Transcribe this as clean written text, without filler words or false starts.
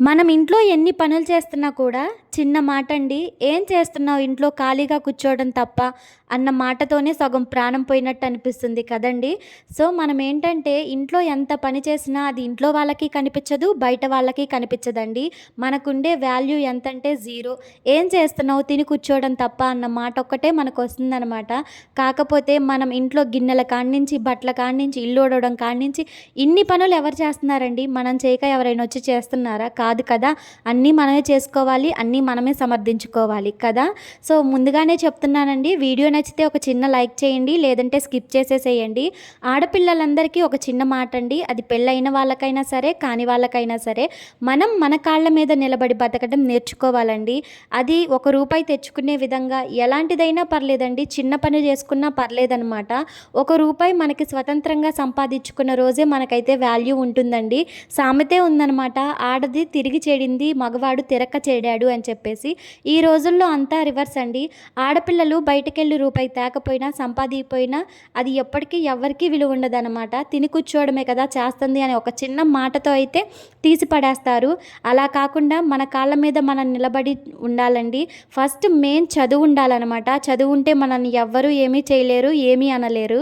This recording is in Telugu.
మనం ఇంట్లో ఎన్ని పనులు చేస్తున్నా కూడా చిన్న మాట అండి, "ఏం చేస్తున్నావు ఇంట్లో ఖాళీగా కూర్చోవడం తప్ప" అన్న మాటతోనే సగం ప్రాణం పోయినట్టు అనిపిస్తుంది కదండీ! సో, మనం ఏంటంటే ఇంట్లో ఎంత పని చేసినా అది ఇంట్లో వాళ్ళకి కనిపించదు, బయట వాళ్ళకి కనిపించదండి. మనకుండే వాల్యూ ఎంతంటే జీరో. "ఏం చేస్తున్నావు? తిని కూర్చోవడం తప్ప" అన్న మాట ఒక్కటే మనకొస్తుందనమాట. కాకపోతే మనం ఇంట్లో గిన్నెల కాడ్నించి, బట్టల కాడ్నించి, ఇల్లు ఊడవడం కాడ్నించి ఇన్ని పనులు ఎవరు చేస్తున్నారండి? మనం చేయక ఎవరైనా వచ్చి చేస్తున్నారా? కాదు కదా! అన్నీ మనమే చేసుకోవాలి. అన్నీ మనమే సమర్థించుకోవాలి కదా! సో, ముందుగానే చెప్తున్నానండి. వీడియో నచ్చితే ఒక చిన్న లైక్ చేయండి. లేదంటే స్కిప్ చేసేసేయండి. ఆడపిల్లలందరికీ ఒక చిన్న మాటండి. అది పెళ్ళైన వాళ్ళకైనా సరే, కాని వాళ్ళకైనా సరే, మనం మన కాళ్ళ మీద నిలబడి బతకడం నేర్చుకోవాలండి. అది ఒక రూపాయి తెచ్చుకునే విధంగా ఎలాంటిదైనా పర్లేదండి. చిన్న పని చేసుకున్నా పర్లేదనమాట. ఒక రూపాయి మనకి స్వతంత్రంగా సంపాదించుకున్న రోజే మనకైతే వాల్యూ ఉంటుందండి. సామెతే ఉందనమాట. ఆడది తిరిగి చెడింది, మగవాడు తిరక్క చెడాడు అని చెప్పేసి. ఈ రోజుల్లో అంతా రివర్స్ అండి. ఆడపిల్లలు బయటకెళ్ళి రూపాయి తేకపోయినా, సంపాదియకపోయినా అది ఎప్పటికీ ఎవ్వరికీ విలువ ఉండదనమాట. తిని కూర్చోవడమే కదా చేస్తుంది అనే ఒక చిన్న మాటతో అయితే తీసి పడేస్తారు. అలా కాకుండా మన కాళ్ళ మీద మనం నిలబడి ఉండాలండి. First main చదువుండాలనమాట. చదువుంటే మనల్ని ఎవ్వరు ఏమీ చేయలేరు, ఏమీ అనలేరు.